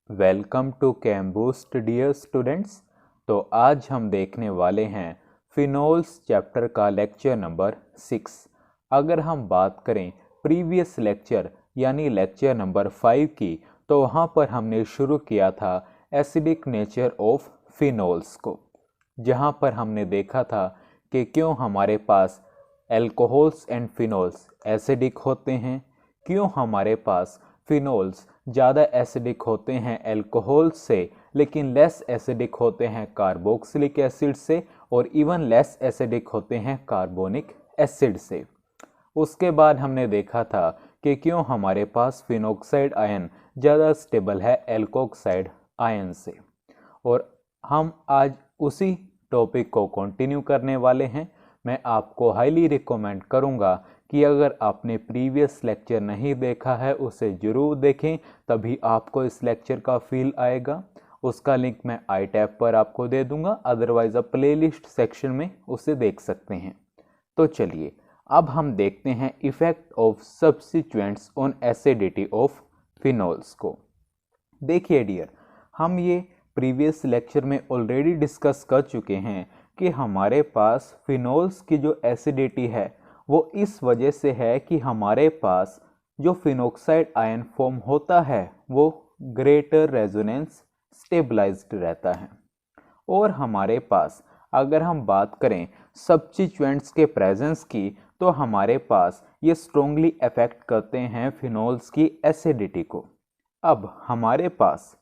Welcome to कैम्बूस्ट dear students. तो आज हम देखने वाले हैं फिनोल्स चैप्टर का लेक्चर नंबर 6। अगर हम बात करें प्रीवियस लेक्चर यानी लेक्चर नंबर 5 की, तो वहाँ पर हमने शुरू किया था एसिडिक नेचर ऑफ फिनोल्स को, जहाँ पर हमने देखा था कि क्यों हमारे पास एल्कोहल्स एंड फिनोल्स एसिडिक होते हैं, क्यों हमारे पास फिनोल्स ज़्यादा एसिडिक होते हैं एल्कोहल से, लेकिन लेस एसिडिक होते हैं कार्बोक्सिलिक एसिड से, और इवन लेस एसिडिक होते हैं कार्बोनिक एसिड से। उसके बाद हमने देखा था कि क्यों हमारे पास फिनोक्साइड आयन ज़्यादा स्टेबल है एल्कोक्साइड आयन से। और हम आज उसी टॉपिक को कंटिन्यू करने वाले हैं। मैं आपको हाईली रिकमेंड करूंगा कि अगर आपने प्रीवियस लेक्चर नहीं देखा है उसे ज़रूर देखें, तभी आपको इस लेक्चर का फील आएगा। उसका लिंक मैं आई टैब पर आपको दे दूंगा, अदरवाइज आप प्लेलिस्ट सेक्शन में उसे देख सकते हैं। तो चलिए अब हम देखते हैं effect of substituents on acidity of phenols को। देखिए डियर, हम ये प्रीवियस लेक्चर में ऑलरेडी डिस्कस कर चुके हैं कि हमारे पास फिनोल्स की जो एसिडिटी है वो इस वजह से है कि हमारे पास जो फिनोक्साइड आयन फॉर्म होता है वो ग्रेटर रेजोनेंस स्टेबलाइज्ड रहता है। और हमारे पास अगर हम बात करें सब्स्टिट्यूएंट्स के प्रेजेंस की, तो हमारे पास ये स्ट्रोंगली अफेक्ट करते हैं फिनोल्स की एसिडिटी को। अब हमारे पास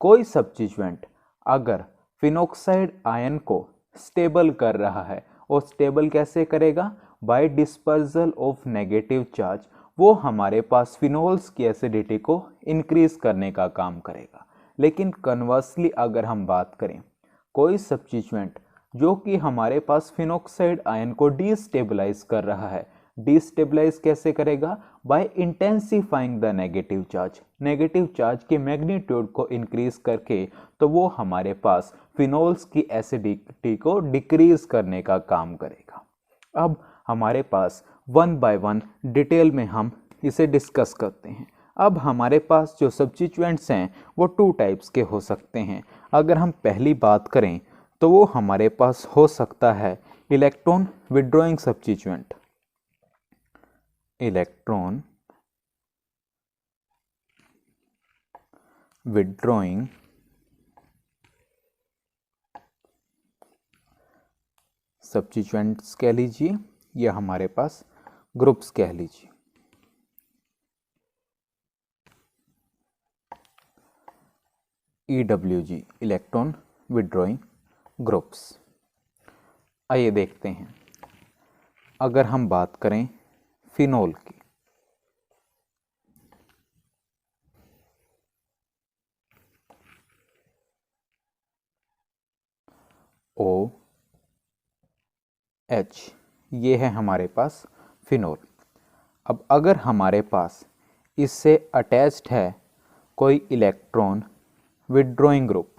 कोई सब्स्टिट्यूएंट अगर फिनोक्साइड आयन को स्टेबल कर रहा है, और स्टेबल कैसे करेगा? By dispersal of negative charge, वो हमारे पास फिनोल्स की एसिडिटी को इंक्रीज करने का काम करेगा। लेकिन कन्वर्सली अगर हम बात करें कोई सब्स्टिट्यूएंट जो कि हमारे पास फिनोक्साइड आयन को डिस्टेबलाइज कर रहा है, डिस्टेबलाइज कैसे करेगा? By intensifying the negative charge, negative charge के मैग्नीट्यूड को इंक्रीज करके, तो वो हमारे पास फिनोल्स की एसिडिटी को डिक्रीज करने का काम करेगा। अब हमारे पास वन बाय वन डिटेल में हम इसे डिस्कस करते हैं। अब हमारे पास जो सब्स्टिट्यूएंट्स हैं वो टू टाइप्स के हो सकते हैं। अगर हम पहली बात करें तो वो हमारे पास हो सकता है electron withdrawing substituent, electron withdrawing substituents कह लीजिए, या हमारे पास ग्रुप्स कह लीजिए। EWG, electron withdrawing groups. आइए देखते हैं। अगर हम बात करें फिनोल की, OH, ये है हमारे पास फिनोल। अब अगर हमारे पास इससे अटैच्ड है कोई इलेक्ट्रॉन विड्रॉइंग ग्रुप,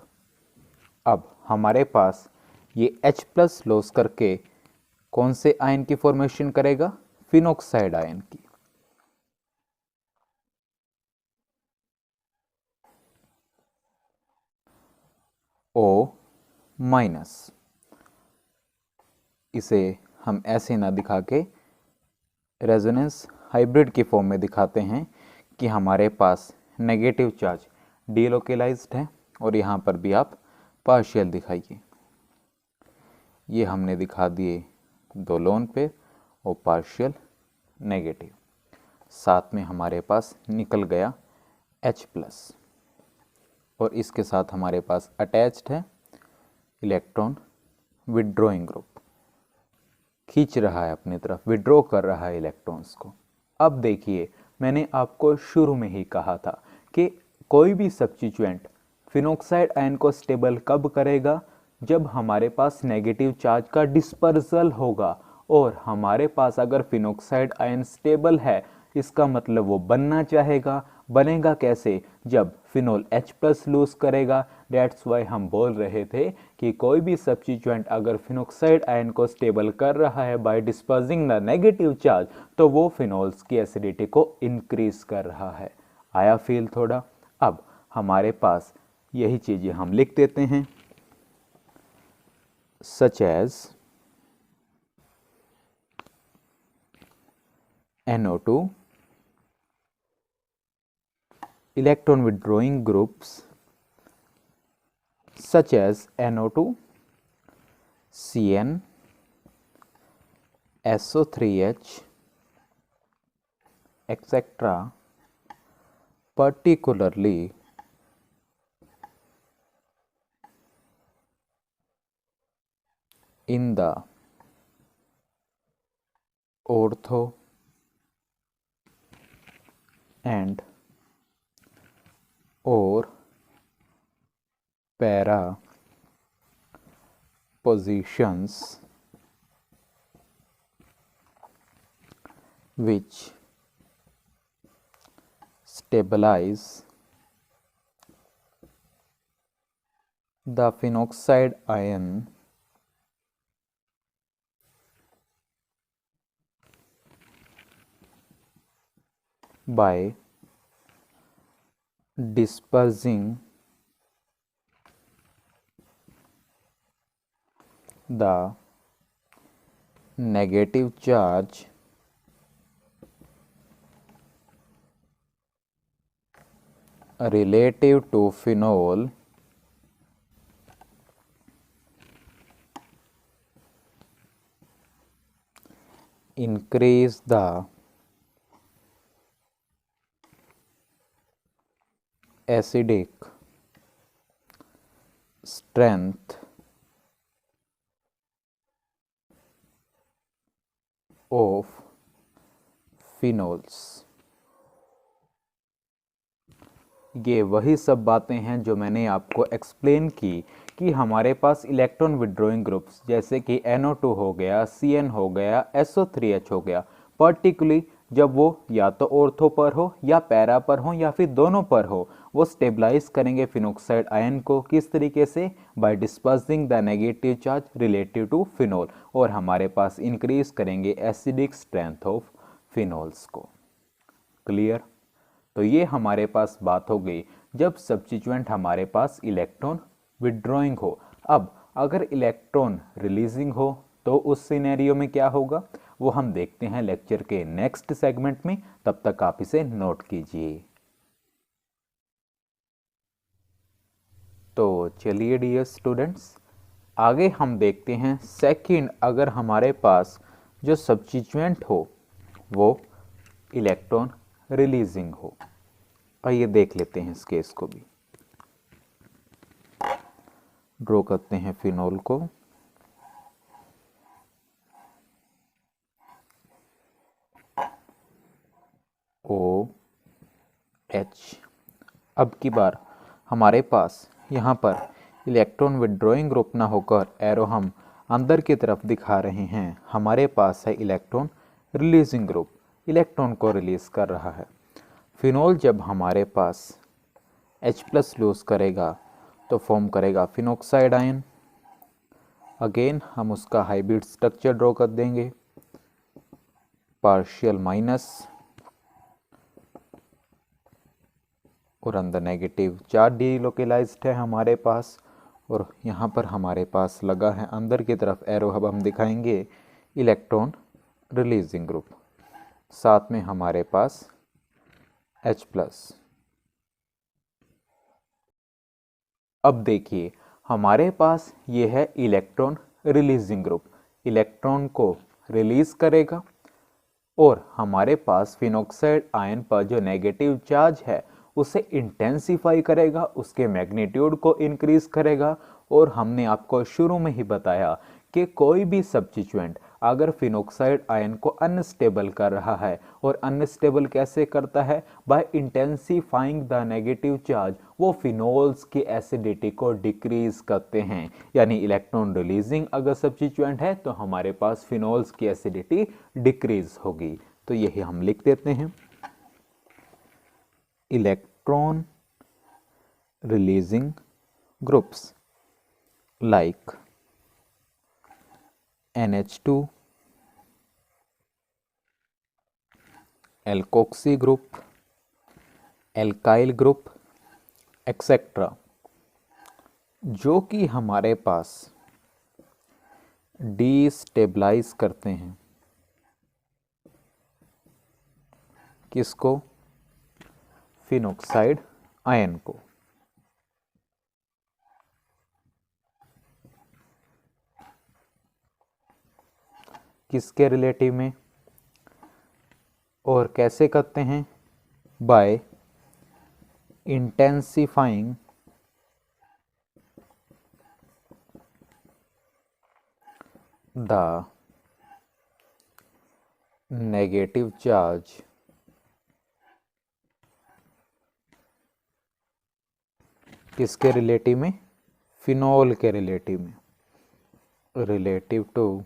अब हमारे पास ये H+ लॉस करके कौन से आयन की फॉर्मेशन करेगा? फिनोक्साइड आयन की। O-, इसे हम ऐसे ना दिखा के रेजोनेंस हाइब्रिड की फॉर्म में दिखाते हैं कि हमारे पास नेगेटिव चार्ज डीलोकेलाइज्ड है, और यहाँ पर भी आप पार्शियल दिखाइए। ये हमने दिखा दिए दो लोन पे और पार्शियल नेगेटिव, साथ में हमारे पास निकल गया H+, और इसके साथ हमारे पास अटैच्ड है इलेक्ट्रॉन विड्रॉइंग ग्रुप, खींच रहा है अपनी तरफ, विड्रॉ कर रहा है इलेक्ट्रॉन्स को। अब देखिए, मैंने आपको शुरू में ही कहा था कि कोई भी सब्स्टिट्यूएंट फिनोक्साइड आयन को स्टेबल कब करेगा? जब हमारे पास नेगेटिव चार्ज का डिस्पर्सल होगा। और हमारे पास अगर फिनोक्साइड आयन स्टेबल है, इसका मतलब वो बनना चाहेगा। बनेगा कैसे? जब फिनोल H+ लूज करेगा। दैट्स वाई हम बोल रहे थे कि कोई भी सब्स्टिट्यूएंट अगर फिनोक्साइड आयन को स्टेबल कर रहा है by dispersing the negative charge, तो वो फिनोल्स की एसिडिटी को इंक्रीज कर रहा है। आया फील थोड़ा? अब हमारे पास यही चीज़ें हम लिख देते हैं, such as NO2, electron withdrawing groups such as NO2, CN, SO3H, etc., particularly in the ortho and or para positions which stabilize the phenoxide ion by dispersing the negative charge relative to phenol increase the acidic strength of phenols। ये वही सब बातें हैं जो मैंने आपको explain की कि हमारे पास इलेक्ट्रॉन विड्रॉइंग ग्रुप्स जैसे कि NO2 हो गया, CN हो गया, SO3H हो गया, पर्टिकुलरली जब वो या तो ऑर्थो पर हो या पैरा पर हो या फिर दोनों पर हो, वो स्टेबलाइज करेंगे फिनोक्साइड आयन को। किस तरीके से? By dispersing the negative charge relative to phenol, और हमारे पास इंक्रीज करेंगे एसिडिक स्ट्रेंथ ऑफ फिनोल्स को। क्लियर? तो ये हमारे पास बात हो गई जब सब्स्टिट्यूएंट हमारे पास इलेक्ट्रॉन विड्रॉइंग हो। अब अगर इलेक्ट्रॉन रिलीजिंग हो तो उस सिनेरियो में क्या होगा, वो हम देखते हैं लेक्चर के नेक्स्ट सेगमेंट में। तब तक आप इसे नोट कीजिए। तो चलिए डियर स्टूडेंट्स, आगे हम देखते हैं सेकंड, अगर हमारे पास जो सब्स्टिट्यूएंट हो वो इलेक्ट्रॉन रिलीजिंग हो। आइए देख लेते हैं इस केस को भी। ड्रॉ करते हैं फिनोल को। OH। अब की बार हमारे पास यहाँ पर इलेक्ट्रॉन विड्रॉइंग ग्रुप ना होकर एरो हम अंदर की तरफ दिखा रहे हैं। हमारे पास है इलेक्ट्रॉन रिलीजिंग ग्रुप, इलेक्ट्रॉन को रिलीज कर रहा है। फिनोल जब हमारे पास H+ लूज करेगा तो फॉर्म करेगा फिनोक्साइड आयन। अगेन हम उसका हाइब्रिड स्ट्रक्चर ड्रॉ कर देंगे, पार्शियल माइनस और अंदर नेगेटिव चार्ज डीलोकेलाइज्ड है हमारे पास, और यहाँ पर हमारे पास लगा है अंदर की तरफ एरो। अब हम दिखाएंगे इलेक्ट्रॉन रिलीजिंग ग्रुप, साथ में हमारे पास H+। अब देखिए हमारे पास ये है इलेक्ट्रॉन रिलीजिंग ग्रुप, इलेक्ट्रॉन को रिलीज करेगा और हमारे पास फिनोक्साइड आयन पर जो नेगेटिव चार्ज है उसे इंटेंसिफाई करेगा, उसके मैग्नीट्यूड को इंक्रीज करेगा। और हमने आपको शुरू में ही बताया कि कोई भी सब्स्टिट्यूएंट अगर फिनोक्साइड आयन को अनस्टेबल कर रहा है, और अनस्टेबल कैसे करता है? By intensifying the negative charge, वो फिनोल्स की एसिडिटी को डिक्रीज करते हैं। यानी इलेक्ट्रॉन रिलीजिंग अगर सब्स्टिट्यूएंट है तो हमारे पास फिनोल्स की एसिडिटी डिक्रीज होगी। तो यही हम लिख देते हैं, electron releasing groups like NH2, alkoxy group, alkyl group, etcetera, जो कि हमारे पास डिस्टेबलाइज करते हैं किसको? फिनोक्साइड आयन को। किसके रिलेटिव में? और कैसे करते हैं? By intensifying the negative charge किसके रिलेटिव में? फिनोल के रिलेटिव में। Relative to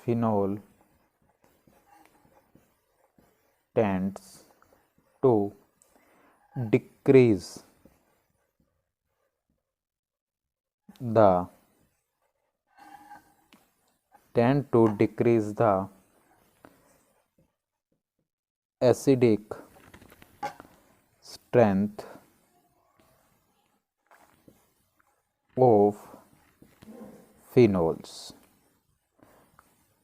phenol tends to decrease the acidic strength of phenols।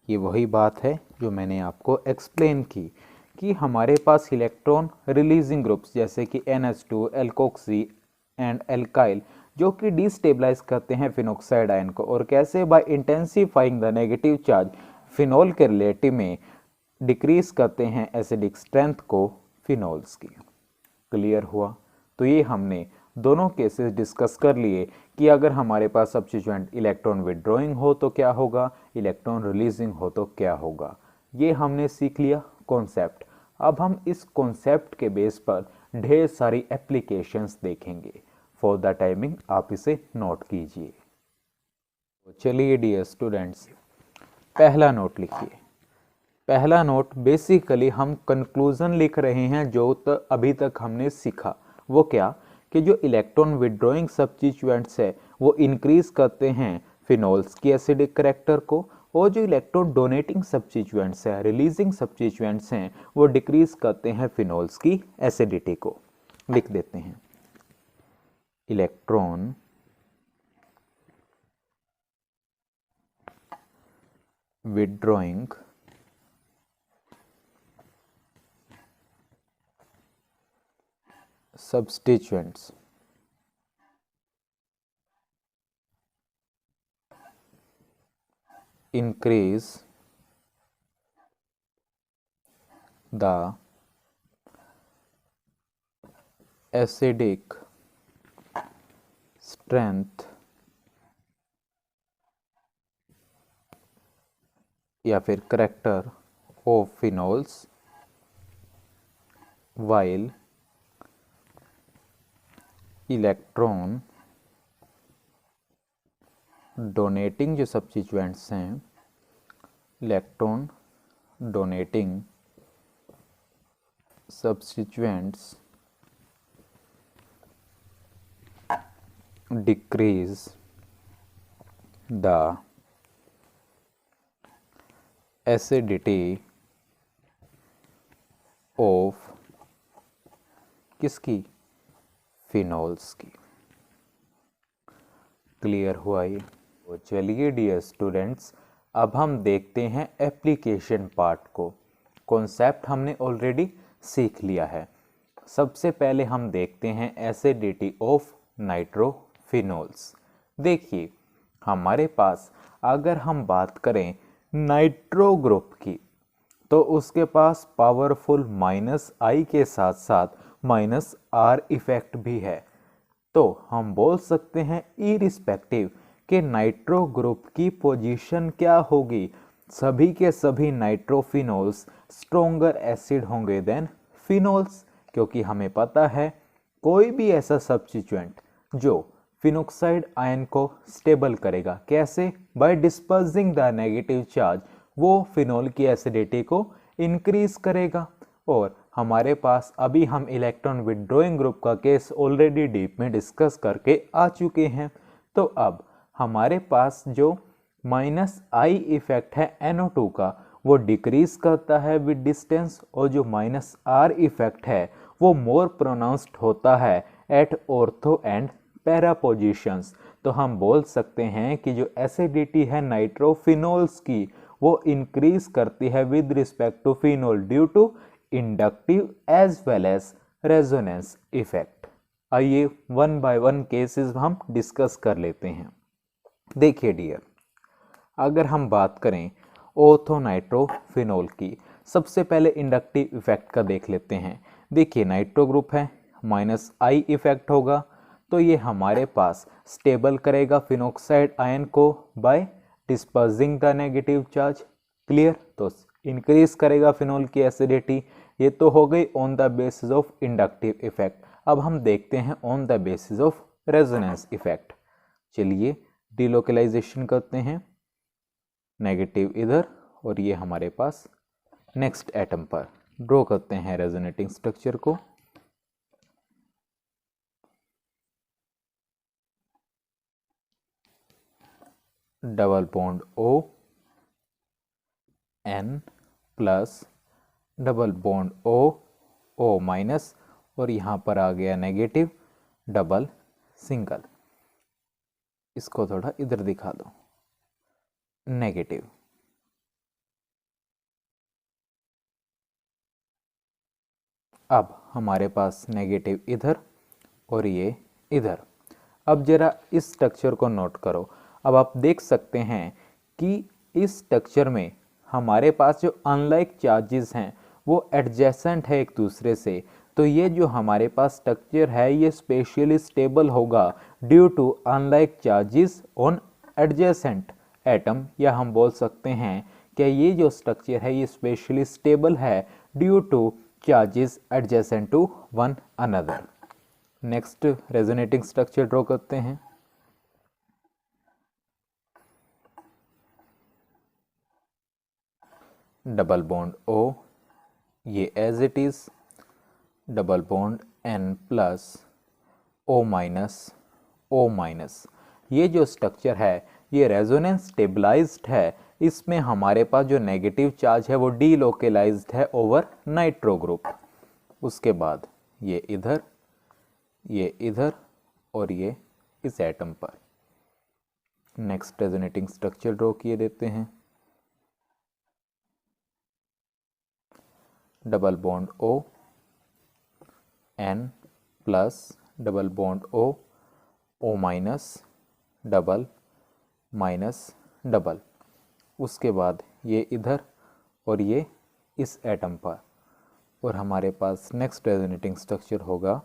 ये वही बात है जो मैंने आपको एक्सप्लेन की कि हमारे पास इलेक्ट्रॉन रिलीजिंग ग्रुप्स जैसे कि NH2, एल्कोक्सी एंड एल्काइल जो कि डिस्टेबलाइज करते हैं फिनोक्साइड आयन को, और कैसे by intensifying the negative charge phenol के रिलेटिव में डिक्रीज करते हैं एसिडिक स्ट्रेंथ को फिनोल्स की। क्लियर हुआ? तो ये हमने दोनों केसेस डिस्कस कर लिए कि अगर हमारे पास सब्स्टिट्यूएंट इलेक्ट्रॉन विड्रॉइंग हो तो क्या होगा, इलेक्ट्रॉन रिलीजिंग हो तो क्या होगा। ये हमने सीख लिया कॉन्सेप्ट। अब हम इस कॉन्सेप्ट के बेस पर ढेर सारी एप्लीकेशंस देखेंगे। फॉर द टाइमिंग आप इसे नोट कीजिए। चलिए डियर स्टूडेंट्स, पहला नोट लिखिए। पहला नोट बेसिकली हम कंक्लूजन लिख रहे हैं जो अभी तक हमने सीखा। वो क्या कि जो इलेक्ट्रॉन विड्रॉइंग सब्स्टिट्यूएंट्स है वो इंक्रीज करते हैं फिनोल्स की एसिडिक करैक्टर को, और जो इलेक्ट्रॉन डोनेटिंग सब्स्टिट्यूएंट्स है, रिलीजिंग सब्स्टिट्यूएंट्स हैं, वो डिक्रीज करते हैं फिनोल्स की एसिडिटी को। लिख देते हैं electron withdrawing substituents increase the acidic strength या फिर character of phenols while electron donating जो सब्स्टिट्यूएंट्स हैं, electron donating substituents decrease the acidity of किसकी? फिनोल्स की। क्लियर हुआ ये? तो चलिए डियर स्टूडेंट्स, अब हम देखते हैं एप्लीकेशन पार्ट को। कॉन्सेप्ट हमने ऑलरेडी सीख लिया है। सबसे पहले हम देखते हैं एसिडिटी ऑफ नाइट्रोफिनोल्स। देखिए हमारे पास अगर हम बात करें नाइट्रो ग्रुप की तो उसके पास पावरफुल -I के साथ साथ -R इफेक्ट भी है। तो हम बोल सकते हैं इरिस्पेक्टिव कि नाइट्रो ग्रुप की पोजीशन क्या होगी, सभी के सभी नाइट्रोफिनोल्स स्ट्रोंगर एसिड होंगे देन फिनोल्स, क्योंकि हमें पता है कोई भी ऐसा सब्स्टिट्यूएंट जो फिनोक्साइड आयन को स्टेबल करेगा, कैसे? By dispersing the negative charge, वो फिनोल की एसिडिटी को इंक्रीज करेगा। और हमारे पास अभी हम इलेक्ट्रॉन विड्रॉइंग ग्रुप का केस ऑलरेडी डीप में डिस्कस करके आ चुके हैं। तो अब हमारे पास जो -I इफेक्ट है NO2 का वो डिक्रीज करता है विद डिस्टेंस, और जो -R इफेक्ट है वो मोर प्रोनाउंस्ड होता है at ortho and para positions. तो हम बोल सकते हैं कि जो एसिडिटी है नाइट्रोफिनोल्स की वो इंक्रीज करती है with respect to phenol due to inductive as well as resonance effect. आइए वन बाय वन केसेस हम डिस्कस कर लेते हैं। देखिए डियर, अगर हम बात करें ऑर्थोनाइट्रोफिनोल की, सबसे पहले इंडक्टिव इफेक्ट का देख लेते हैं। देखिए नाइट्रो ग्रुप है, माइनस आई इफेक्ट होगा तो ये हमारे पास स्टेबल करेगा फिनोक्साइड आयन को by dispersing the negative charge. Clear? तो इंक्रीज करेगा फिनोल की एसिडिटी। ये तो हो गई on the basis of inductive effect. अब हम देखते हैं on the basis of resonance effect. चलिए डिलोकलाइजेशन करते हैं, नेगेटिव इधर और ये हमारे पास नेक्स्ट एटम पर ड्रॉ करते हैं रेजोनेटिंग स्ट्रक्चर को। Double bond O N plus double bond O minus और यहाँ पर आ गया नेगेटिव डबल सिंगल। इसको थोड़ा इधर दिखा दो, नेगेटिव। अब हमारे पास नेगेटिव इधर और ये इधर। अब जरा इस स्ट्रक्चर को नोट करो। अब आप देख सकते हैं कि इस स्ट्रक्चर में हमारे पास जो अनलाइक चार्जेस हैं वो एडजेसेंट है एक दूसरे से। तो ये जो हमारे पास स्ट्रक्चर है ये स्पेशली स्टेबल होगा due to unlike charges on adjacent atom, या हम बोल सकते हैं कि ये जो स्ट्रक्चर है ये स्पेशली स्टेबल है due to charges adjacent to one another. Next resonating structure draw करते हैं। डबल बॉन्ड O, ये as it is, double bond N plus O minus. ये जो स्ट्रक्चर है ये रेजोनेंस स्टेबलाइज्ड है। इसमें हमारे पास जो नेगेटिव चार्ज है वो डीलोकलाइज्ड है ओवर नाइट्रो ग्रुप। उसके बाद ये इधर और ये इस एटम पर। नेक्स्ट रेजोनेटिंग स्ट्रक्चर ड्रॉ किए देते हैं। Double bond O N plus double bond O minus double minus double. उसके बाद ये इधर और ये इस एटम पर। और हमारे पास नेक्स्ट रेजोनेटिंग स्ट्रक्चर होगा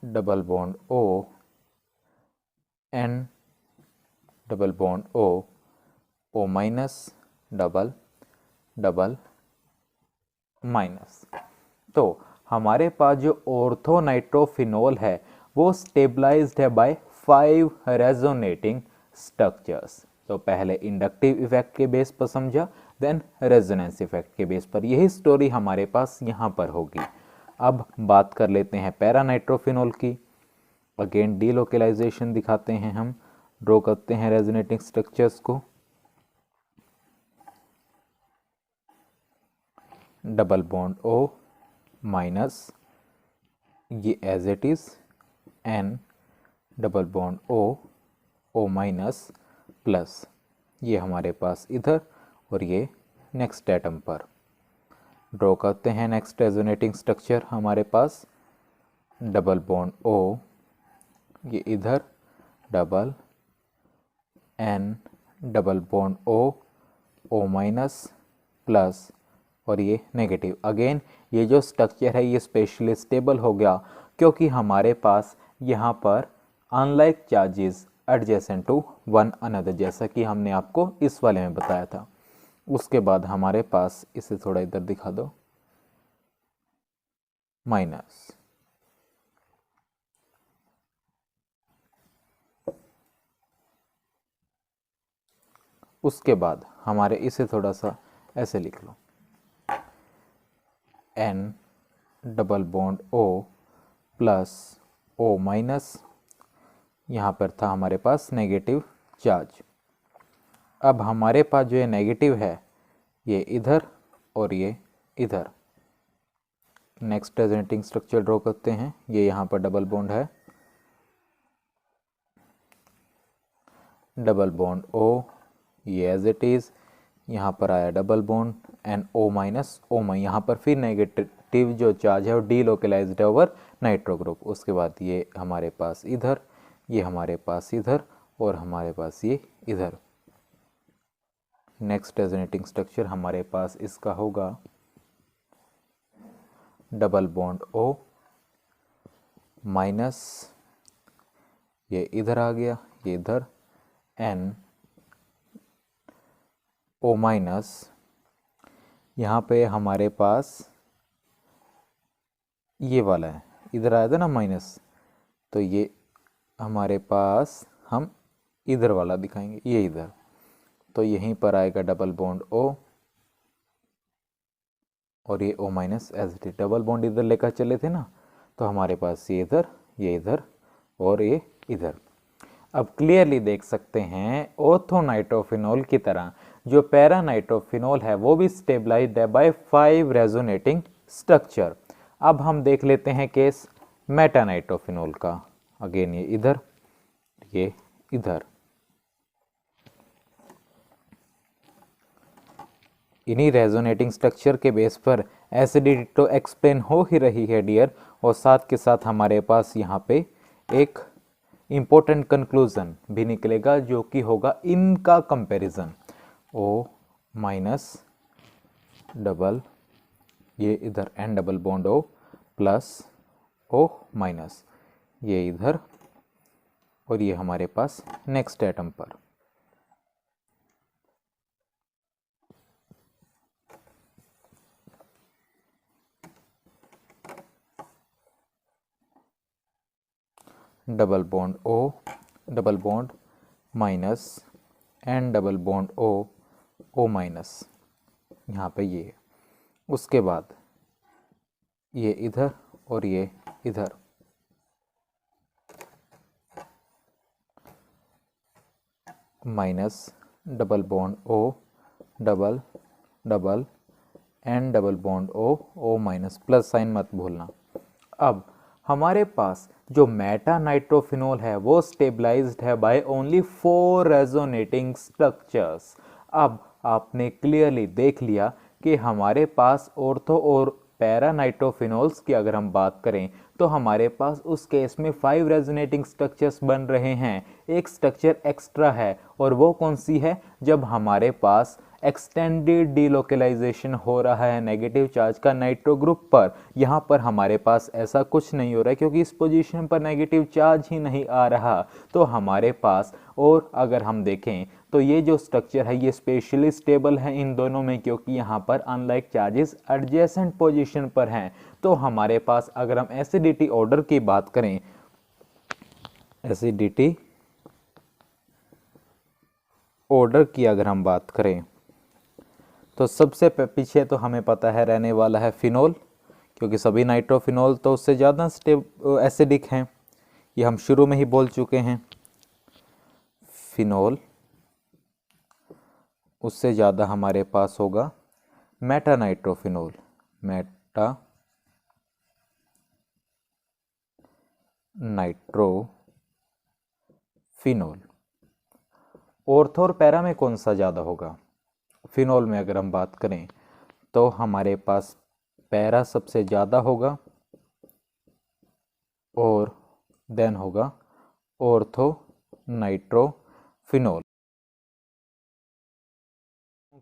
double bond O N double bond O minus double double minus. तो हमारे पास जो ऑर्थोनाइट्रोफिनोल है वो स्टेबलाइज्ड है बाय 5 रेजोनेटिंग स्ट्रक्चर्स। तो पहले इंडक्टिव इफेक्ट के बेस पर समझा, देन रेजोनेंस इफेक्ट के बेस पर। यही स्टोरी हमारे पास यहाँ पर होगी। अब बात कर लेते हैं पैरानाइट्रोफिनोल की। अगेन डीलोकलाइजेशन दिखाते हैं, हम ड्रॉ करते हैं रेजोनेटिंग स्ट्रक्चर्स को। डबल बॉन्ड O माइनस, ये as it is, N double bond O minus plus, ये हमारे पास इधर और ये नेक्स्ट एटम पर। ड्रॉ करते हैं नेक्स्ट रेजोनेटिंग स्ट्रक्चर हमारे पास। डबल बॉन्ड O, ये इधर double, N double bond O minus plus और ये नेगेटिव। अगेन ये जो स्ट्रक्चर है ये स्पेशली स्टेबल हो गया क्योंकि हमारे पास यहाँ पर unlike charges adjacent to one another, जैसा कि हमने आपको इस वाले में बताया था। उसके बाद हमारे पास, इसे थोड़ा इधर दिखा दो, माइनस। उसके बाद हमारे, इसे थोड़ा सा ऐसे लिख लो, N double bond O plus O minus, यहाँ पर था हमारे पास नेगेटिव चार्ज। अब हमारे पास जो ये नेगेटिव है ये इधर और ये इधर। नेक्स्ट रेजोनेटिंग स्ट्रक्चर ड्रॉ करते हैं। ये यहाँ पर डबल बॉन्ड है, डबल बॉन्ड O, ये एज इट इज़। यहाँ पर आया double bond NO minus O, यहाँ पर फिर नेगेटिव जो चार्ज है वो डीलोकलाइज्ड है ओवर नाइट्रो ग्रुप। उसके बाद ये हमारे पास इधर, ये हमारे पास इधर, और हमारे पास ये इधर। नेक्स्ट रेजोनेटिंग स्ट्रक्चर हमारे पास इसका होगा डबल बॉन्ड O माइनस, ये इधर आ गया, ये इधर, NO माइनस। यहाँ पे हमारे पास ये वाला है, इधर आया था ना माइनस, तो ये हमारे पास हम इधर वाला दिखाएंगे, ये इधर। तो यहीं पर आएगा डबल बॉन्ड O, और ये O minus as it is. Double bond इधर लेकर चले थे ना, तो हमारे पास ये इधर, ये इधर, और ये इधर। अब क्लियरली देख सकते हैं ऑर्थोनाइट्रोफिनॉल की तरह जो पैरानाइट्रोफिनॉल है वो भी स्टेबलाइज्ड है बाय 5 रेजोनेटिंग स्ट्रक्चर। अब हम देख लेते हैं केस मेटानाइट्रोफिनॉल का। अगेन ये इधर, ये इधर। इन्हीं रेजोनेटिंग स्ट्रक्चर के बेस पर एसिडिटी तो एक्सप्लेन हो ही रही है डियर, और साथ के साथ हमारे पास यहाँ पे एक इम्पोर्टेंट कंक्लूजन भी निकलेगा जो कि होगा इनका कंपैरिजन। O माइनस डबल, ये इधर N double bond O plus O minus, ये इधर, और ये हमारे पास नेक्स्ट एटम पर। Double bond O, double bond minus N double bond O, O minus, यहाँ पे ये है। उसके बाद ये इधर और ये इधर, minus double bond O, double double N double bond O, O minus, plus sign मत भूलना। अब हमारे पास जो मेटानाइट्रोफिनॉल है वो स्टेबलाइज्ड है बाय ओनली 4 रेजोनेटिंग स्ट्रक्चर्स। अब आपने क्लियरली देख लिया कि हमारे पास ऑर्थो और पैरानाइट्रोफिनॉल्स की अगर हम बात करें तो हमारे पास उस केस में 5 रेजोनेटिंग स्ट्रक्चर्स बन रहे हैं। एक स्ट्रक्चर एक्स्ट्रा है, और वो कौन सी है? जब हमारे पास एक्सटेंडेड डीलोकलाइजेशन हो रहा है नेगेटिव चार्ज का नाइट्रो ग्रुप पर। यहाँ पर हमारे पास ऐसा कुछ नहीं हो रहा है क्योंकि इस पोजीशन पर नेगेटिव चार्ज ही नहीं आ रहा। तो हमारे पास, और अगर हम देखें तो ये जो स्ट्रक्चर है ये स्पेशली स्टेबल है इन दोनों में, क्योंकि यहाँ पर अनलाइक चार्जेस एडजेसेंट पोजीशन पर हैं। तो हमारे पास अगर हम एसिडिटी ऑर्डर की बात करें, एसिडिटी ऑर्डर की अगर हम बात करें तो सबसे पीछे तो हमें पता है रहने वाला है फिनोल, क्योंकि सभी नाइट्रोफिनोल तो उससे ज़्यादा एसिडिक हैं, ये हम शुरू में ही बोल चुके हैं। फिनोल, उससे ज़्यादा हमारे पास होगा मेटानाइट्रोफिनोल, मेटा नाइट्रोफिनोल। ऑर्थो और पैरा में कौन सा ज़्यादा होगा? फिनोल में अगर हम बात करें तो हमारे पास पैरा सबसे ज़्यादा होगा, और देन होगा ऑर्थो नाइट्रोफिनोल।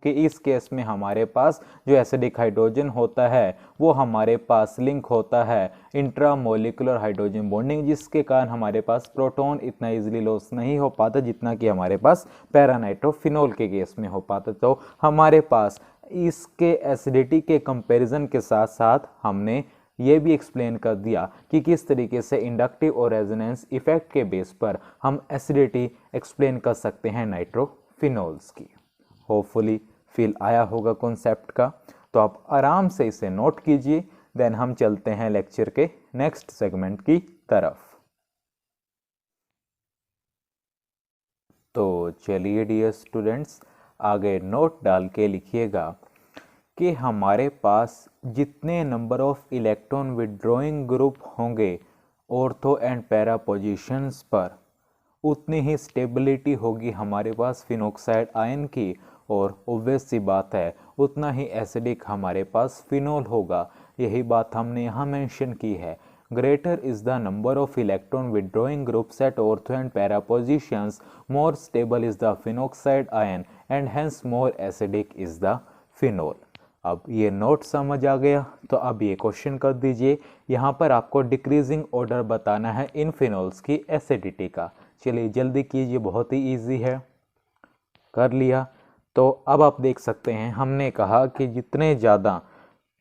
कि इस केस में हमारे पास जो एसिडिक हाइड्रोजन होता है वो हमारे पास लिंक होता है इंट्रामोलिकुलर हाइड्रोजन बॉन्डिंग, जिसके कारण हमारे पास प्रोटॉन इतना इजीली लॉस नहीं हो पाता जितना कि हमारे पास पैरानाइट्रोफिनोल के केस में हो पाता। तो हमारे पास इसके एसिडिटी के कंपैरिजन के साथ साथ हमने ये भी एक्सप्लेन कर दिया कि किस तरीके से इंडक्टिव और रेजोनेंस इफेक्ट के बेस पर हम एसिडिटी एक्सप्लेन कर सकते हैं नाइट्रोफिनोल्स की। होपफुली फील आया होगा कॉन्सेप्ट का, तो आप आराम से इसे नोट कीजिए। देन हम चलते हैं लेक्चर के नेक्स्ट सेगमेंट की तरफ। तो चलिए डियर स्टूडेंट्स, आगे नोट डाल के लिखिएगा कि हमारे पास जितने number of electron withdrawing group होंगे ऑर्थो एंड पैरा पोजीशंस पर, उतनी ही स्टेबिलिटी होगी हमारे पास फिनोक्साइड आयन की, और ऑब्वियस सी बात है उतना ही एसिडिक हमारे पास फिनोल होगा। यही बात हमने यहाँ मेंशन की है। Greater is the number of electron withdrawing groups eight ortho and para positions, more stable is the phenoxide ion and hence more acidic is the phenol. अब ये नोट समझ आ गया, तो अब ये क्वेश्चन कर दीजिए। यहाँ पर आपको डिक्रीजिंग ऑर्डर बताना है इन फिनोल्स की एसिडिटी का। चलिए जल्दी कीजिए, बहुत ही इजी है। कर लिया। तो अब आप देख सकते हैं हमने कहा कि जितने ज़्यादा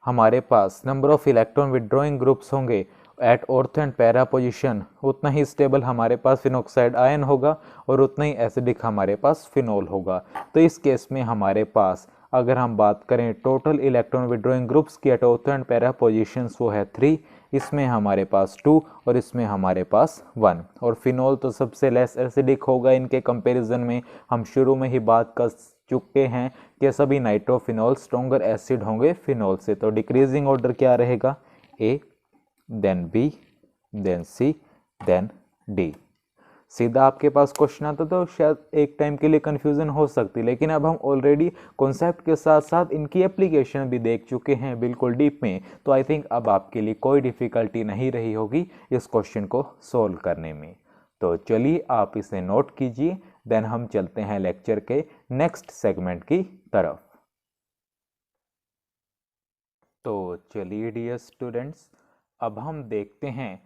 हमारे पास number of electron withdrawing groups होंगे at ortho and para position, उतना ही स्टेबल हमारे पास फिनोक्साइड आयन होगा और उतना ही एसिडिक हमारे पास फिनोल होगा। तो इस केस में हमारे पास अगर हम बात करें टोटल इलेक्ट्रॉन विड्रॉइंग ग्रुप्स की at ortho and para positions, वो है 3, इसमें हमारे पास 2 और इसमें हमारे पास 1। और फिनोल तो सबसे लेस एसिडिक होगा इनके कंपैरिजन में। हम शुरू में ही बात कर चुके हैं कि सभी नाइट्रोफिनोल स्ट्रॉन्गर एसिड होंगे फिनोल से। तो डिक्रीजिंग ऑर्डर क्या रहेगा? ए, देन बी, देन सी, देन डी। सीधा आपके पास क्वेश्चन आता तो शायद एक टाइम के लिए कंफ्यूजन हो सकती, लेकिन अब हम ऑलरेडी कॉन्सेप्ट के साथ साथ इनकी एप्लीकेशन भी देख चुके हैं बिल्कुल डीप में। तो आई थिंक अब आपके लिए कोई डिफ़िकल्टी नहीं रही होगी इस क्वेश्चन को सॉल्व करने में। तो चलिए आप इसे नोट कीजिए, देन हम चलते हैं लेक्चर के नेक्स्ट सेगमेंट की तरफ। तो चलिए डियर स्टूडेंट्स, अब हम देखते हैं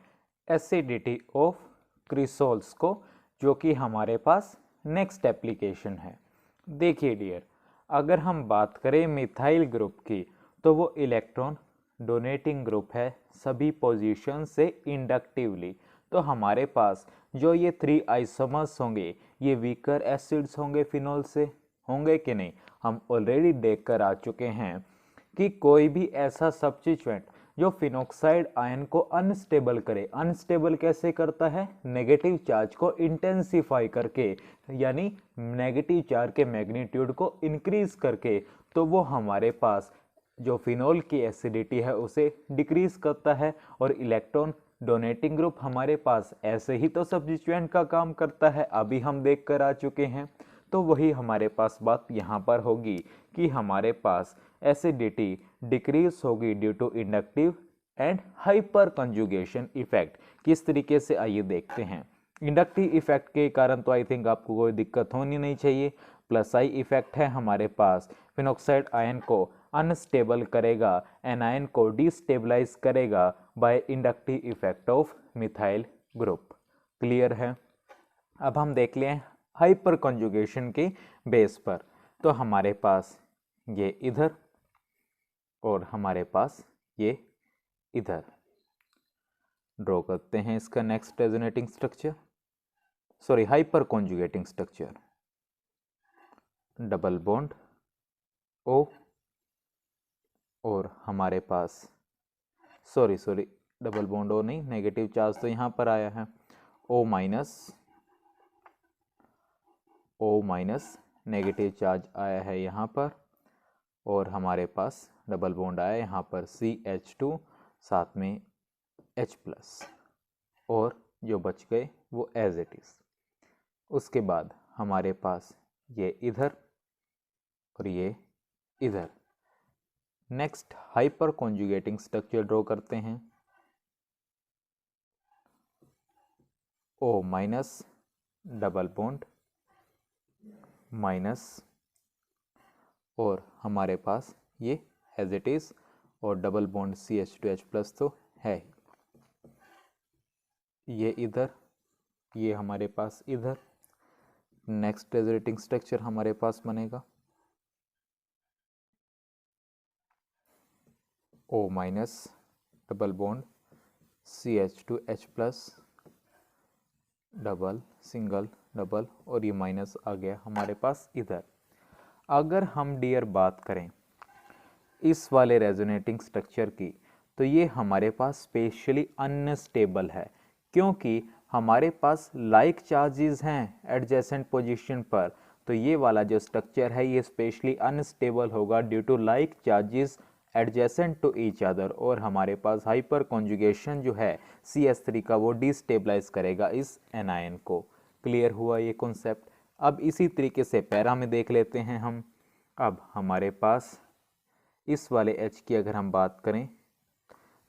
एसिडिटी ऑफ क्रिसोल्स को, जो कि हमारे पास नेक्स्ट एप्लीकेशन है। देखिए डियर, अगर हम बात करें मिथाइल ग्रुप की, तो वो इलेक्ट्रॉन डोनेटिंग ग्रुप है सभी पोजीशन से इंडक्टिवली। तो हमारे पास जो ये 3 आइसोमर्स होंगे, ये वीकर एसिड्स होंगे फिनोल से, होंगे कि नहीं? हम ऑलरेडी देख कर आ चुके हैं कि कोई भी ऐसा सब्स्टिट्यूएंट जो फिनोक्साइड आयन को अनस्टेबल करे, अनस्टेबल कैसे करता है? नेगेटिव चार्ज को इंटेंसिफाई करके, यानी नेगेटिव चार्ज के मैग्नीट्यूड को इंक्रीज करके, तो वो हमारे पास जो फिनोल की एसिडिटी है उसे डिक्रीज करता है। और इलेक्ट्रॉन डोनेटिंग ग्रुप हमारे पास ऐसे ही तो सब्स्टिट्यूएंट का काम करता है, अभी हम देख कर आ चुके हैं। तो वही हमारे पास बात यहाँ पर होगी कि हमारे पास एसिडिटी डिक्रीज होगी due to inductive and hyper conjugation effect. किस तरीके से, आइए देखते हैं। इंडक्टिव इफेक्ट के कारण तो आई थिंक आपको कोई दिक्कत होनी नहीं चाहिए। प्लस आई इफेक्ट है हमारे पास, फिनोक्साइड आयन को अनस्टेबल करेगा, एनायन को डिस्टेबलाइज करेगा by inductive effect of methyl group. Clear है? अब हम देख लें हाइपर कंजुगेशन के बेस पर। तो हमारे पास ये इधर और हमारे पास ये इधर ड्रॉ करते हैं इसका next resonating structure, sorry hyper conjugating structure. Double bond O, और हमारे पास सॉरी डबल बॉन्ड ओ नहीं, नेगेटिव चार्ज तो यहाँ पर आया है, ओ माइनस नेगेटिव चार्ज आया है यहाँ पर, और हमारे पास डबल बॉन्ड आया यहाँ पर CH2, साथ में H+, और जो बच गए वो एज इट इज। उसके बाद हमारे पास ये इधर और ये इधर। Next hyper conjugating structure draw करते हैं। O- डबल बॉन्ड माइनस, और हमारे पास ये एज इट इज, और डबल बॉन्ड CH2H+ तो है। ये इधर, ये हमारे पास इधर। नेक्स्ट रेजोनेटिंग स्ट्रक्चर हमारे पास बनेगा O- double bond CH2H+, double single double, और ये माइनस आ गया हमारे पास इधर। अगर हम डियर बात करें इस वाले रेजोनेटिंग स्ट्रक्चर की, तो ये हमारे पास स्पेशली अनस्टेबल है, क्योंकि हमारे पास लाइक चार्जेस हैं एडजेसेंट पोजीशन पर। तो ये वाला जो स्ट्रक्चर है ये स्पेशली अनस्टेबल होगा due to like charges adjacent to each other, और हमारे पास हाइपर कॉन्जुगेशन जो है CH3 का वो डिस्टेबलाइज करेगा इस एनायन को। क्लियर हुआ ये कॉन्सेप्ट। अब इसी तरीके से पैरा में देख लेते हैं हम। अब हमारे पास इस वाले H की अगर हम बात करें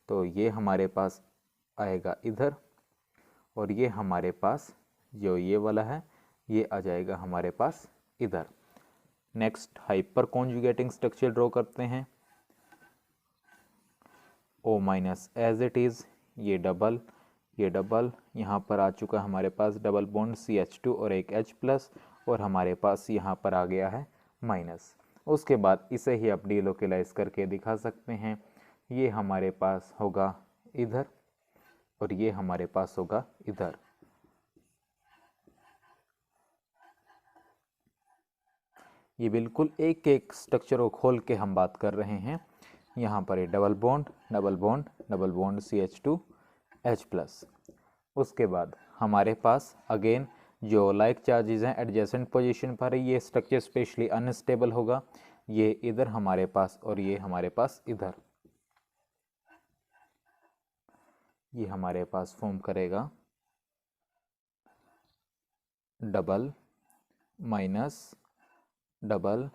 तो ये हमारे पास आएगा इधर, और ये हमारे पास जो ये वाला है ये आ जाएगा हमारे पास इधर। Next hyper conjugating structure draw करते हैं। O minus as it is, ये डबल यहाँ पर आ चुका है हमारे पास डबल बॉन्ड CH2 और एक H प्लस, और हमारे पास यहाँ पर आ गया है माइनस। उसके बाद इसे ही आप डीलोकेलाइज करके दिखा सकते हैं। ये हमारे पास होगा इधर और ये हमारे पास होगा इधर। ये बिल्कुल एक एक स्ट्रक्चर को खोल के हम बात कर रहे हैं। यहाँ पर ये double bond CH2 H plus. उसके बाद हमारे पास अगेन जो लाइक चार्जेस हैं एडजेसेंट पोजीशन पर, ये स्ट्रक्चर स्पेशली अनस्टेबल होगा। ये इधर हमारे पास और ये हमारे पास इधर, ये हमारे पास फॉर्म करेगा double minus double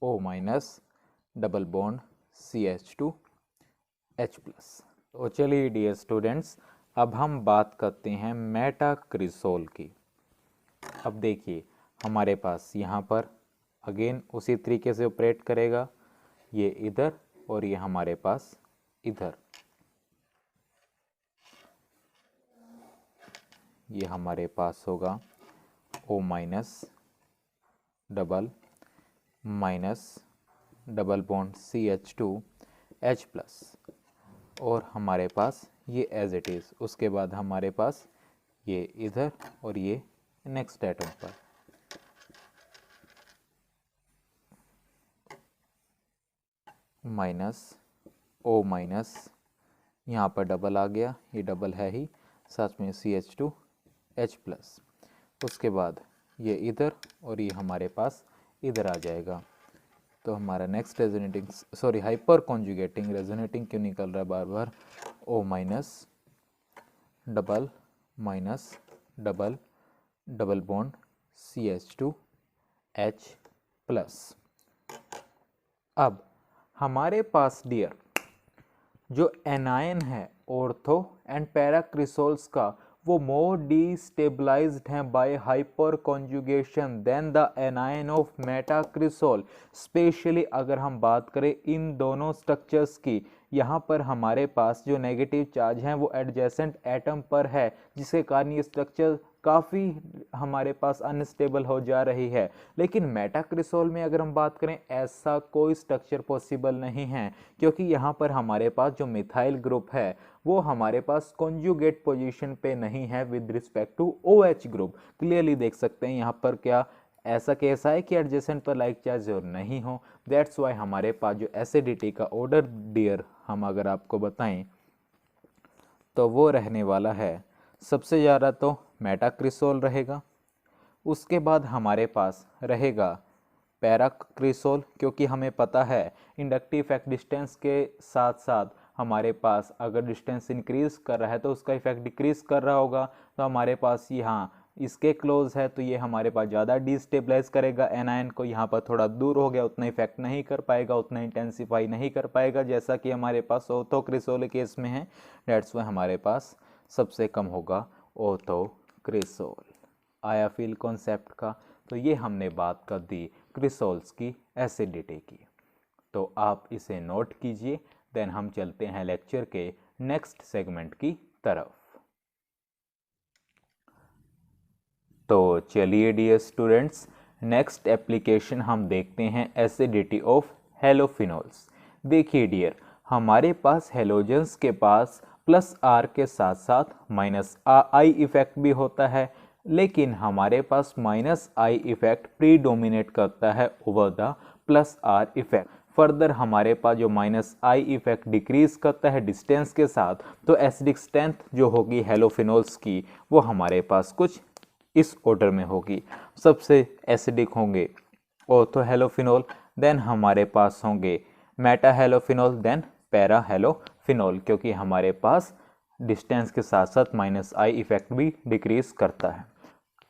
O minus double bond CH2 H plus. तो चलिए डियर स्टूडेंट्स, अब हम बात करते हैं मेटाक्रिसोल की। अब देखिए हमारे पास यहाँ पर अगेन उसी तरीके से ऑपरेट करेगा, ये इधर और ये हमारे पास इधर। ये हमारे पास होगा O minus double bond CH2 H plus, और हमारे पास ये एज इट इज़। उसके बाद हमारे पास ये इधर और ये नेक्स्ट एटम पर। माइनस O माइनस, यहाँ पर डबल आ गया, ये डबल है ही, साथ में CH2 H प्लस। उसके बाद ये इधर और ये हमारे पास इधर आ जाएगा। तो हमारा next resonating hyper conjugating, resonating क्यों निकल रहा है बार बार, O minus double bond CH2 H plus. अब हमारे पास डियर जो एनायन है ऑर्थो एंड पैराक्रिसोल्स का, वो मोर डिस्टेबलाइज्ड हैं by hyper conjugation than the anion of metacresol. Specially अगर हम बात करें इन दोनों स्ट्रक्चर्स की, यहाँ पर हमारे पास जो नेगेटिव चार्ज हैं वो एडजेसेंट एटम पर है, जिसके कारण ये स्ट्रक्चर काफ़ी हमारे पास अनस्टेबल हो जा रही है। लेकिन मेटाक्रिसोल में अगर हम बात करें ऐसा कोई स्ट्रक्चर पॉसिबल नहीं है, क्योंकि यहाँ पर हमारे पास जो मिथाइल ग्रुप है वो हमारे पास कॉन्जुगेट पोजीशन पे नहीं है with respect to OH group. Clearly देख सकते हैं यहाँ पर क्या ऐसा केस है कि एडजेसेंट पर लाइक चार्ज और नहीं हो। दैट्स वाई हमारे पास जो एसिडिटी का ऑर्डर डियर हम अगर आपको बताएं तो वो रहने वाला है, सबसे ज़्यादा तो मेटाक्रिसोल रहेगा, उसके बाद हमारे पास रहेगा पैराक्रिसोल, क्योंकि हमें पता है इंडक्टिव इफेक्ट डिस्टेंस के साथ साथ हमारे पास अगर डिस्टेंस इंक्रीज कर रहा है तो उसका इफेक्ट डिक्रीज कर रहा होगा। तो हमारे पास यहाँ इसके क्लोज है तो ये हमारे पास ज़्यादा डिस्टेबलाइज करेगा एनायन को, यहाँ पर थोड़ा दूर हो गया उतना इफेक्ट नहीं कर पाएगा, उतना इंटेंसिफाई नहीं कर पाएगा जैसा कि हमारे पास ऑर्थोक्रिसोल केस में है। डेट्स वाई हमारे पास सबसे कम होगा ऑर्थोक्रिसोल। आया फील कॉन्सेप्ट का? तो ये हमने बात कर दी क्रिसोल्स की एसिडिटी की, तो आप इसे नोट कीजिए। देन हम चलते हैं लेक्चर के नेक्स्ट सेगमेंट की तरफ। तो चलिए डियर स्टूडेंट्स, नेक्स्ट एप्लीकेशन हम देखते हैं एसिडिटी ऑफ हेलोफिनोल्स। देखिए डियर, हमारे पास हेलोजेंस के पास प्लस R के साथ साथ माइनस I इफेक्ट भी होता है, लेकिन हमारे पास माइनस I इफेक्ट प्रीडोमिनेट करता है over the plus R effect. Further हमारे पास जो माइनस I इफेक्ट डिक्रीज करता है डिस्टेंस के साथ, तो एसिडिक स्ट्रेंथ जो होगी हेलोफिनोल्स की वो हमारे पास कुछ इस ऑर्डर में होगी। सबसे एसिडिक होंगे ऑर्थो हेलोफिनोल, देन हमारे पास होंगे मेटा हेलोफिनोल देन पैरा हेलोफिनोल, क्योंकि हमारे पास डिस्टेंस के साथ साथ माइनस आई इफेक्ट भी डिक्रीज करता है।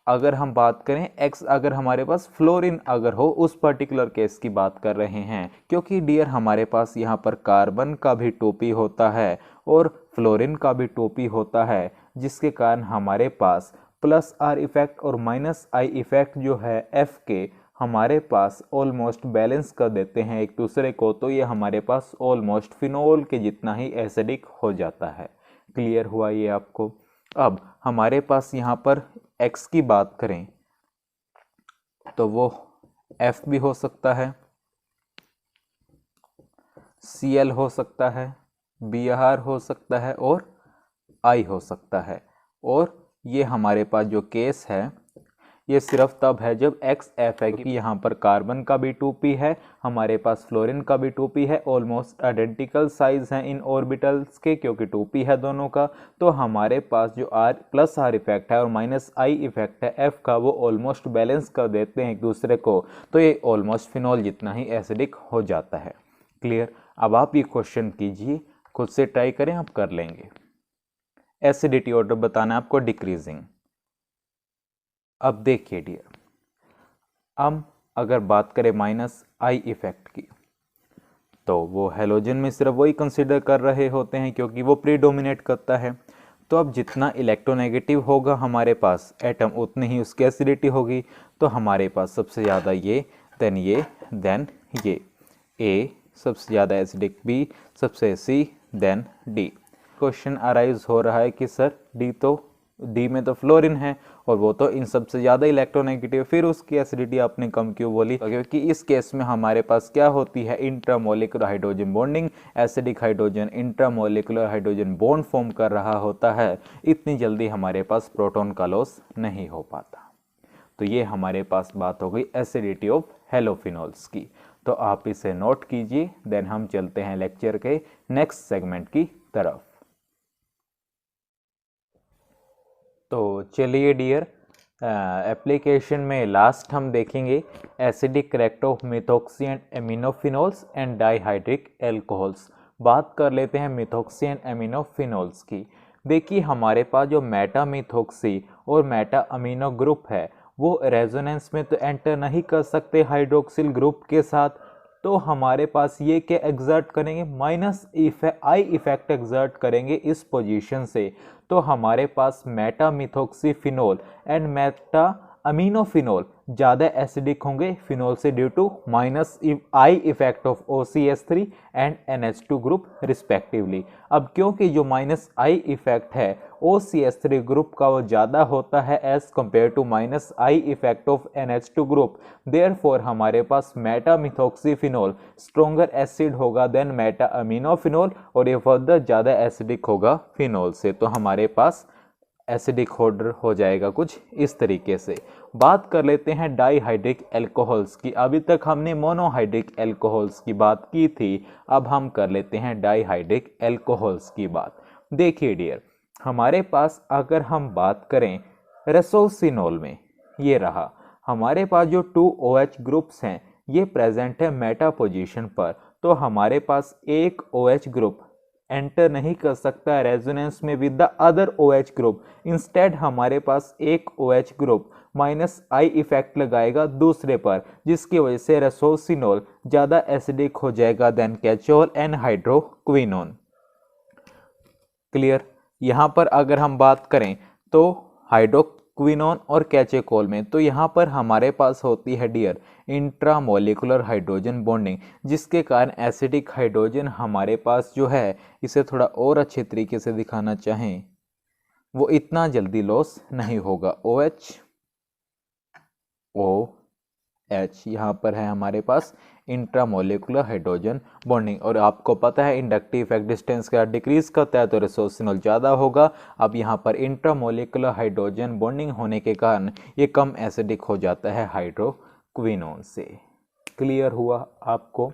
अगर हम बात करें एक्स, अगर हमारे पास फ्लोरीन अगर हो, उस पर्टिकुलर केस की बात कर रहे हैं, क्योंकि डियर हमारे पास यहाँ पर कार्बन का भी 2p होता है और फ्लोरीन का भी 2p होता है, जिसके कारण हमारे पास प्लस आर इफेक्ट और माइनस आई इफेक्ट जो है एफ के हमारे पास ऑलमोस्ट बैलेंस कर देते हैं एक दूसरे को, तो ये हमारे पास ऑलमोस्ट फिनोल के जितना ही एसिडिक हो जाता है। क्लियर हुआ ये आपको? अब हमारे पास यहाँ पर x की बात करें तो वो F भी हो सकता है, Cl हो सकता है, Br हो सकता है और I हो सकता है। और ये हमारे पास जो केस है ये सिर्फ तब है जब XF है, क्योंकि यहाँ पर कार्बन का भी 2p है, हमारे पास फ्लोरीन का भी 2p है, ऑलमोस्ट आइडेंटिकल साइज हैं इन ऑर्बिटल्स के, क्योंकि 2p है दोनों का। तो हमारे पास जो R प्लस आर इफेक्ट है और माइनस आई इफेक्ट है F का, वो ऑलमोस्ट बैलेंस कर देते हैं एक दूसरे को, तो ये ऑलमोस्ट फिनॉल जितना ही एसिडिक हो जाता है। क्लियर? अब आप ये क्वेश्चन कीजिए, खुद से ट्राई करें, आप कर लेंगे। एसिडिटी ऑर्डर बताना है आपको डिक्रीजिंग। अब देखिए डियर, हम अगर बात करें माइनस आई इफेक्ट की, तो वो हेलोजन में सिर्फ वही कंसिडर कर रहे होते हैं क्योंकि वो प्रीडोमिनेट करता है। तो अब जितना इलेक्ट्रोनेगेटिव होगा हमारे पास एटम, उतनी ही उसकी एसिडिटी होगी। तो हमारे पास सबसे ज़्यादा ये, देन ये ए सबसे ज़्यादा एसिडिक, बी सबसे, सी देन डी। क्वेश्चन अराइज हो रहा है कि सर डी में तो फ्लोरीन है और वो तो इन सबसे ज़्यादा इलेक्ट्रोनेगेटिव, फिर उसकी एसिडिटी आपने कम क्यों बोली? क्योंकि इस केस में हमारे पास क्या होती है, intramolecular hydrogen bonding, acidic hydrogen intramolecular hydrogen bond form कर रहा होता है, इतनी जल्दी हमारे पास प्रोटॉन का लॉस नहीं हो पाता। तो ये हमारे पास बात हो गई एसिडिटी ऑफ हेलोफिनॉल्स की। तो आप इसे नोट कीजिए, देन हम चलते हैं लेक्चर के नेक्स्ट सेगमेंट की तरफ। तो चलिए डियर, एप्लीकेशन में लास्ट हम देखेंगे acidic correct of methoxy and aminophenols and dihydric alcohols. बात कर लेते हैं मिथोक्सी एंड एमिनोफिनोल्स की। देखिए हमारे पास जो मेटा मिथोक्सी और मेटा अमीनो ग्रुप है, वो रेजोनेंस में तो एंटर नहीं कर सकते हाइड्रोक्सिल ग्रुप के साथ, तो हमारे पास ये क्या एग्जर्ट करेंगे, माइनस आई इफेक्ट एग्जर्ट करेंगे इस पोजीशन से। तो हमारे पास meta methoxyphenol and meta aminophenol ज़्यादा एसिडिक होंगे फिनोल से due to minus I effect of OCH3 and NH2 group respectively. अब क्योंकि जो माइनस आई इफेक्ट है OCH3 ग्रुप का वो ज़्यादा होता है as compare to minus I effect of NH2 group, therefore हमारे पास मेटा मिथोक्सीफिनोल स्ट्रोंगर एसिड होगा देन मेटा अमीनोफिनोल, और ये फर्दर ज़्यादा एसिडिक होगा फिनोल से। तो हमारे पास एसिडिक ऑर्डर हो जाएगा कुछ इस तरीके से। बात कर लेते हैं डाइहाइड्रिक एल्कोहल्स की। अभी तक हमने मोनोहाइड्रिक एल्कोहल्स की बात की थी, अब हम कर लेते हैं डाइहाइड्रिक एल्कोहल्स की बात। देखिए डियर, हमारे पास अगर हम बात करें रेसोसिनोल में, ये रहा हमारे पास जो 2OH ग्रुप्स हैं ये प्रेजेंट है मेटा पोजीशन पर, तो हमारे पास एक OH ग्रुप एंटर नहीं कर सकता रेजोनेंस में with the other OH group. Instead हमारे पास एक OH group minus I effect लगाएगा दूसरे पर, जिसकी वजह से रेसोसिनोल ज़्यादा एसिडिक हो जाएगा देन कैचोल एंड हाइड्रोक्विनोन। क्लियर? यहाँ पर अगर हम बात करें तो हाइड्रोक्विनोन और कैचेकोल में, तो यहाँ पर हमारे पास होती है डियर इंट्रामोलिकुलर हाइड्रोजन बॉन्डिंग, जिसके कारण एसिडिक हाइड्रोजन हमारे पास जो है, इसे थोड़ा और अच्छे तरीके से दिखाना चाहें, वो इतना जल्दी लॉस नहीं होगा। OH यहाँ पर है हमारे पास इंट्रामोलिकुलर हाइड्रोजन बॉन्डिंग, और आपको पता है इंडक्टिव इफेक्ट डिस्टेंस का डिक्रीज करता है तो रेसोसिनोल ज़्यादा होगा। अब यहाँ पर इंट्रामोलिकुलर हाइड्रोजन बॉन्डिंग होने के कारण ये कम एसिडिक हो जाता है हाइड्रोक्विनोन से। क्लियर हुआ आपको?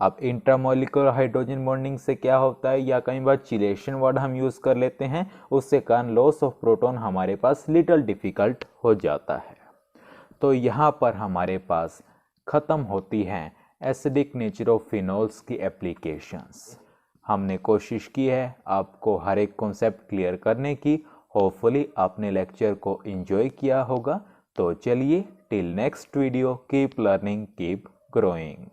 अब इंट्रामोलिकुलर हाइड्रोजन बॉन्डिंग से क्या होता है, या कई बार चिलेशन वर्ड हम यूज़ कर लेते हैं, उससे कारण लॉस ऑफ प्रोटॉन हमारे पास लिटल डिफिकल्ट हो जाता है। तो यहाँ पर हमारे पास ख़त्म होती हैं एसिडिक नेचर ऑफ फिनोल्स की एप्लीकेशंस। हमने कोशिश की है आपको हर एक कॉन्सेप्ट क्लियर करने की। होपफुली आपने लेक्चर को एंजॉय किया होगा। तो चलिए till next video keep learning keep growing.